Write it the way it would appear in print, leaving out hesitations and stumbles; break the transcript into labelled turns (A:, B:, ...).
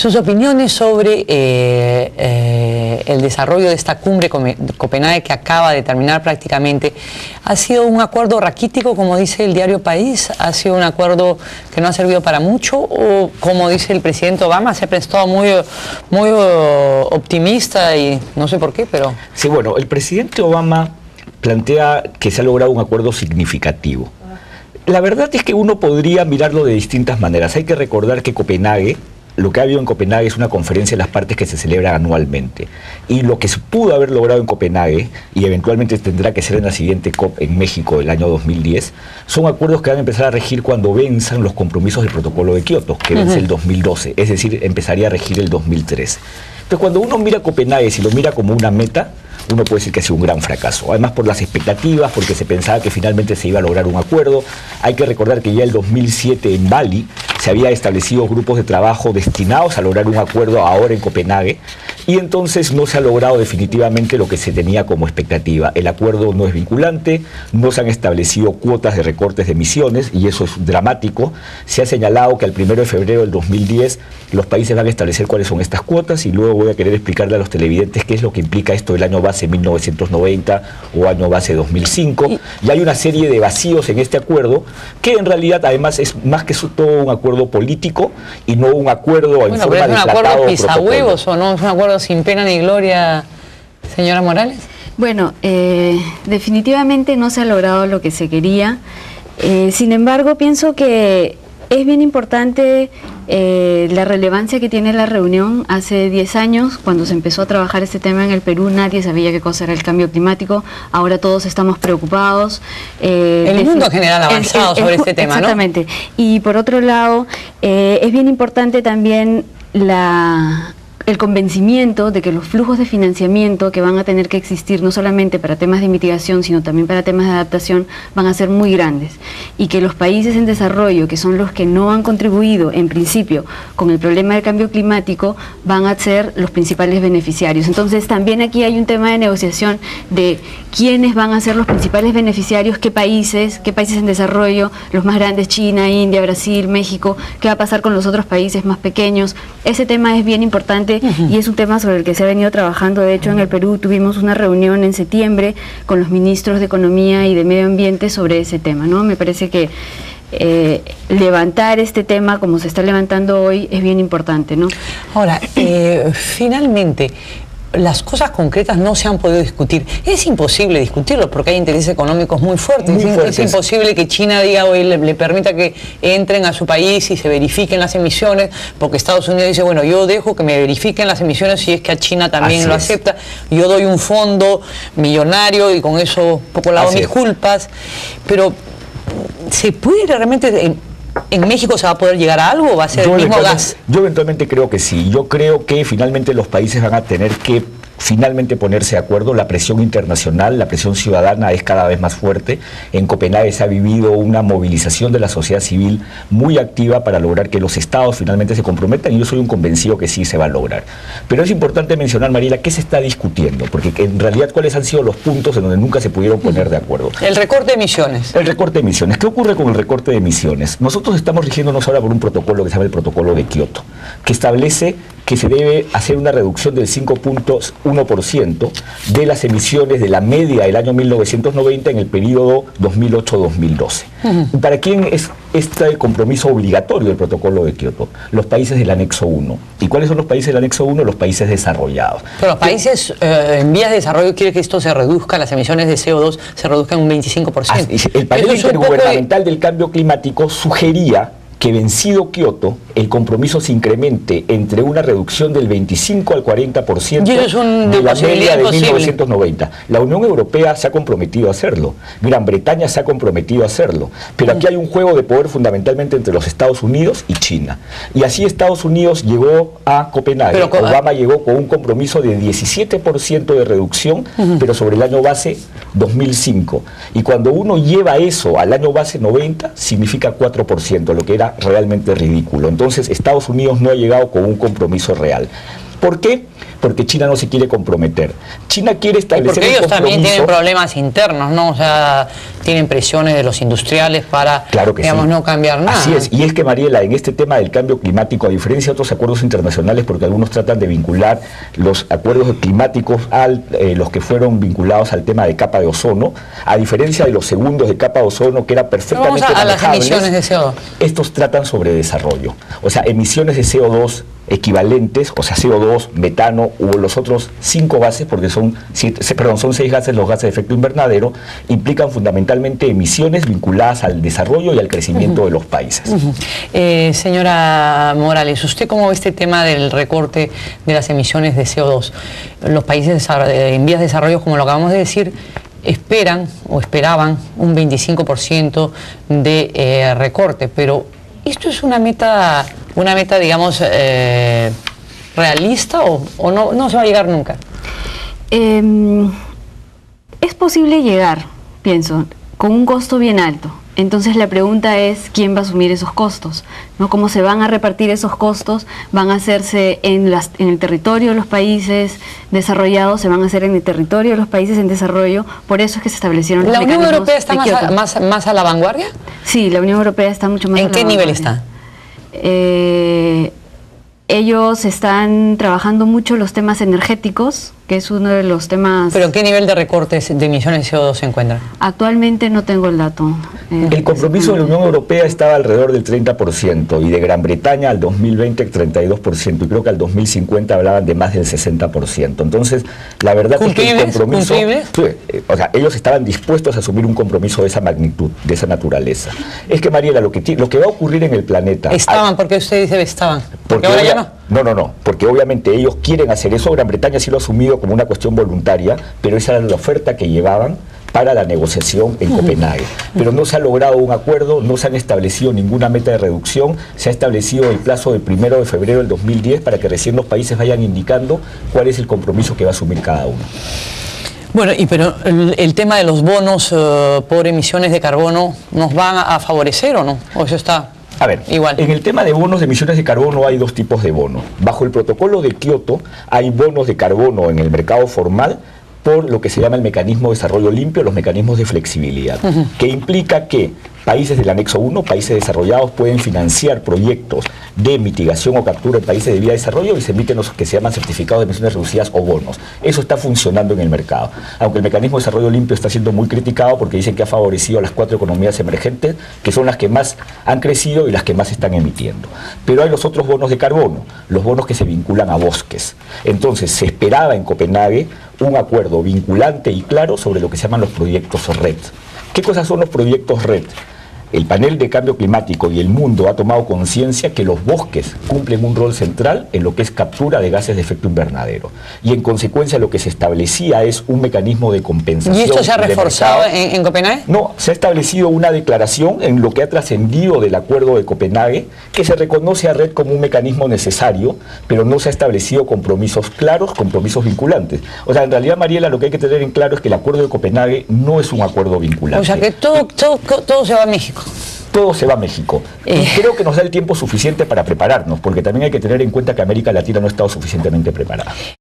A: sus opiniones sobre el desarrollo de esta cumbre Copenhague que acaba de terminar prácticamente. ¿Ha sido un acuerdo raquítico, como dice el diario País? ¿Ha sido un acuerdo que no ha servido para mucho? ¿O, como dice el presidente Obama, se ha prestado muy optimista y no sé por qué, pero...
B: Sí, bueno, el presidente Obama plantea que se ha logrado un acuerdo significativo. La verdad es que uno podría mirarlo de distintas maneras. Hay que recordar que Copenhague, lo que ha habido en Copenhague es una conferencia de las partes que se celebra anualmente. Y lo que se pudo haber logrado en Copenhague, y eventualmente tendrá que ser en la siguiente COP en México el año 2010, son acuerdos que van a empezar a regir cuando venzan los compromisos del protocolo de Kioto, que vence el 2012, es decir, empezaría a regir el 2013. Entonces, cuando uno mira Copenhague, si lo mira como una meta, uno puede decir que ha sido un gran fracaso. Además, por las expectativas, porque se pensaba que finalmente se iba a lograr un acuerdo. Hay que recordar que ya el 2007 en Bali se había establecido grupos de trabajo destinados a lograr un acuerdo ahora en Copenhague, y entonces no se ha logrado definitivamente lo que se tenía como expectativa. El acuerdo no es vinculante, no se han establecido cuotas de recortes de emisiones, y eso es dramático. Se ha señalado que al 1 de febrero del 2010 los países van a establecer cuáles son estas cuotas, y luego voy a querer explicarle a los televidentes qué es lo que implica esto del año base 1990 o año base 2005. Y hay una serie de vacíos en este acuerdo que en realidad además es más que todo un acuerdo político y no un acuerdo en forma de tratado. ¿Es un acuerdo
A: pisahuevos o no? ¿Es un acuerdo sin pena ni gloria, señora Morales?
C: Bueno, definitivamente no se ha logrado lo que se quería. Sin embargo, pienso que es bien importante la relevancia que tiene la reunión. Hace 10 años, cuando se empezó a trabajar este tema en el Perú, nadie sabía qué cosa era el cambio climático. Ahora todos estamos preocupados.
A: El mundo en general ha avanzado sobre este tema, ¿no?
C: Exactamente. Y por otro lado, es bien importante también el convencimiento de que los flujos de financiamiento que van a tener que existir no solamente para temas de mitigación, sino también para temas de adaptación, van a ser muy grandes, y que los países en desarrollo, que son los que no han contribuido en principio con el problema del cambio climático, van a ser los principales beneficiarios. Entonces también aquí hay un tema de negociación de quiénes van a ser los principales beneficiarios, qué países en desarrollo, los más grandes, China, India, Brasil, México, qué va a pasar con los otros países más pequeños. Ese tema es bien importante. Y es un tema sobre el que se ha venido trabajando. De hecho, en el Perú tuvimos una reunión en septiembre con los ministros de Economía y de Medio Ambiente sobre ese tema, ¿no? Me parece que levantar este tema como se está levantando hoy es bien importante, ¿no?
A: Ahora, finalmente, las cosas concretas no se han podido discutir. Es imposible discutirlo porque hay intereses económicos muy fuertes. Es imposible que China diga hoy le permita que entren a su país y se verifiquen las emisiones, porque Estados Unidos dice, bueno, yo dejo que me verifiquen las emisiones si es que a China también lo acepta. Yo doy un fondo millonario y con eso poco lavo mis culpas. Pero ¿se puede realmente... ¿En México se va a poder llegar a algo o va a ser el mismo gas?
B: Yo eventualmente creo que sí. Yo creo que finalmente los países van a tener que finalmente ponerse de acuerdo. La presión internacional, la presión ciudadana es cada vez más fuerte. En Copenhague se ha vivido una movilización de la sociedad civil muy activa para lograr que los estados finalmente se comprometan, y yo soy un convencido que sí se va a lograr. Pero es importante mencionar, Mariela, qué se está discutiendo, porque en realidad cuáles han sido los puntos en donde nunca se pudieron poner de acuerdo.
A: El recorte de emisiones.
B: El recorte de emisiones. ¿Qué ocurre con el recorte de emisiones? Nosotros estamos rigiéndonos ahora por un protocolo que se llama el protocolo de Kioto, que establece que se debe hacer una reducción del 5.1% de las emisiones de la media del año 1990 en el periodo 2008-2012. ¿Para quién es este compromiso obligatorio del protocolo de Kioto? Los países del anexo 1. ¿Y cuáles son los países del anexo 1? Los países desarrollados.
A: Pero los países en vías de desarrollo quieren que esto se reduzca, las emisiones de CO2 se reduzcan un 25%.
B: El panel intergubernamental del cambio climático sugería que vencido Kioto, el compromiso se incremente entre una reducción del 25 al 40% de la media de 1990. La Unión Europea se ha comprometido a hacerlo, Gran Bretaña se ha comprometido a hacerlo, pero aquí hay un juego de poder fundamentalmente entre los Estados Unidos y China. Y así Estados Unidos llegó a Copenhague, Obama llegó con un compromiso de 17% de reducción, pero sobre el año base 2005. Y cuando uno lleva eso al año base 90, significa 4%, lo que era realmente ridículo. Entonces Estados Unidos no ha llegado con un compromiso real. ¿Por qué? Porque China no se quiere comprometer. China quiere establecer
A: porque ellos también tienen problemas internos, ¿no? O sea, tienen presiones de los industriales para,
B: claro que
A: digamos,
B: sí,
A: no cambiar nada.
B: Así es, y es que, Mariela, en este tema del cambio climático, a diferencia de otros acuerdos internacionales, porque algunos tratan de vincular los acuerdos climáticos a los que fueron vinculados al tema de capa de ozono, a diferencia de los segundos de capa de ozono, que era perfectamente
A: manejables, a las emisiones de CO2.
B: Estos tratan sobre desarrollo, o sea, emisiones de CO2 equivalentes, o sea, CO2, metano u los otros 5 gases, porque son 6 gases los gases de efecto invernadero, implican fundamentalmente emisiones vinculadas al desarrollo y al crecimiento de los países.
A: Señora Morales, ¿usted cómo ve este tema del recorte de las emisiones de CO2? Los países en vías de desarrollo, como lo acabamos de decir, esperan o esperaban un 25% de recorte, pero ¿esto es una meta, digamos, realista o no se va a llegar nunca?
C: Es posible llegar, pienso, con un costo bien alto. Entonces la pregunta es quién va a asumir esos costos, ¿no? ¿Cómo se van a repartir esos costos? ¿Van a hacerse en el territorio de los países desarrollados? ¿Se van a hacer en el territorio de los países en desarrollo? Por eso es que se establecieron los mecanismos.
A: ¿La Unión Europea está más a la vanguardia?
C: Sí, la Unión Europea está mucho más a la vanguardia.
A: ¿En qué nivel está?
C: Ellos están trabajando mucho los temas energéticos, que es uno de los temas...
A: ¿Pero en qué nivel de recortes de emisiones de CO2 se encuentran?
C: Actualmente no tengo el dato.
B: El compromiso de la Unión Europea estaba alrededor del 30% y de Gran Bretaña al 2020 el 32%, y creo que al 2050 hablaban de más del 60%. Entonces, la verdad es que el compromiso... O sea, ellos estaban dispuestos a asumir un compromiso de esa magnitud, de esa naturaleza. Es que, Mariela, lo que va a ocurrir en el planeta...
A: Estaban, ¿por qué usted dice estaban?
B: Porque ahora ya no. No, porque obviamente ellos quieren hacer eso. Gran Bretaña sí lo ha asumido como una cuestión voluntaria, pero esa era la oferta que llevaban para la negociación en Copenhague. Pero no se ha logrado un acuerdo, no se han establecido ninguna meta de reducción, se ha establecido el plazo del 1 de febrero del 2010 para que recién los países vayan indicando cuál es el compromiso que va a asumir cada uno.
A: Bueno, pero el tema de los bonos por emisiones de carbono, ¿nos van a favorecer o no? ¿O eso está...?
B: A ver, igual. En el tema de bonos de emisiones de carbono hay dos tipos de bonos. Bajo el protocolo de Kioto hay bonos de carbono en el mercado formal por lo que se llama el mecanismo de desarrollo limpio, los mecanismos de flexibilidad, que implica que países del anexo 1, países desarrollados, pueden financiar proyectos de mitigación o captura en países de vía de desarrollo y se emiten los que se llaman certificados de emisiones reducidas o bonos. Eso está funcionando en el mercado. Aunque el mecanismo de desarrollo limpio está siendo muy criticado porque dicen que ha favorecido a las 4 economías emergentes, que son las que más han crecido y las que más están emitiendo. Pero hay los otros bonos de carbono, los bonos que se vinculan a bosques. Entonces, se esperaba en Copenhague un acuerdo vinculante y claro sobre lo que se llaman los proyectos RED. ¿Qué cosas son los proyectos RED? El panel de cambio climático y el mundo ha tomado conciencia que los bosques cumplen un rol central en lo que es captura de gases de efecto invernadero. Y en consecuencia lo que se establecía es un mecanismo de compensación.
A: ¿Y esto se ha reforzado en Copenhague?
B: No, se ha establecido una declaración en lo que ha trascendido del acuerdo de Copenhague, que se reconoce a RED como un mecanismo necesario, pero no se ha establecido compromisos claros, compromisos vinculantes. O sea, en realidad, Mariela, lo que hay que tener en claro es que el acuerdo de Copenhague no es un acuerdo vinculante.
A: O sea, que todo se va a México.
B: Todo se va a México. Y creo que nos da el tiempo suficiente para prepararnos, porque también hay que tener en cuenta que América Latina no ha estado suficientemente preparada.